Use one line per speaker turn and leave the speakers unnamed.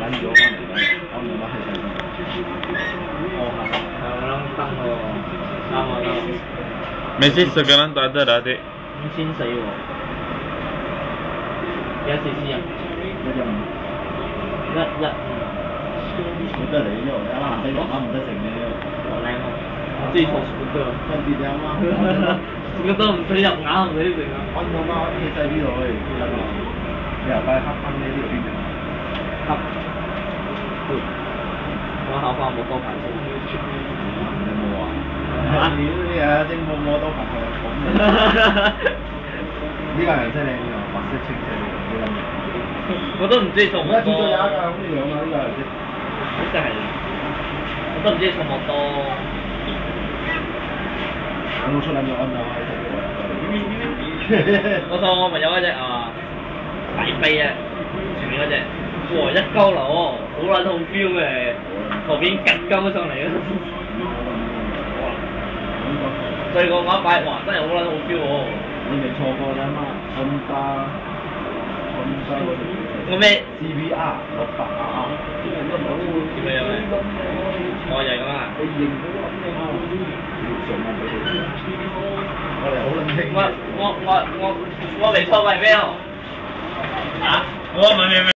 撚咗翻嚟啦，我冇乜係哦係
兩燈喎，啱啊啱。
Messi sekarang tak ada dah adik.
5400喎，幾多 cc 啊？115。
冇得你喎，啱啱先落啱唔得成嘅。
好靚啊！我中意坐 scooter 啊。
跟住你啱啱。
scooter 唔使入眼，唔使成啊。
安冇啱啲細啲落去，啲撚落。你又快黑翻呢條邊嘅？
黑。我考翻冇多排先。
有冇啊？屌你啊！正冇摸到排係咁嘅。呢個顏色靚㗎，白色清晰啲，幾撚型。
我都唔知送我多。
而家見到有一架咁嘅樣啊，呢個顏色。
好似係，我都唔知送我多。
有冇出撚咗安啊？
我送我咪有嗰隻啊，大飛啊，前面嗰隻，哇一鳩流喎，好撚好 feel 嘅，後邊趌鳩上嚟啊！哇！對個嗰一擺，哇真係好撚好 feel 喎！
你未錯過啦嘛，Honda
個咩
CBR 600RR。
點樣嘅？我就係咁啊！
你認到啊？送啊俾你！我哋好撚興。
我未錯過係咩啊？啊？
我問你咩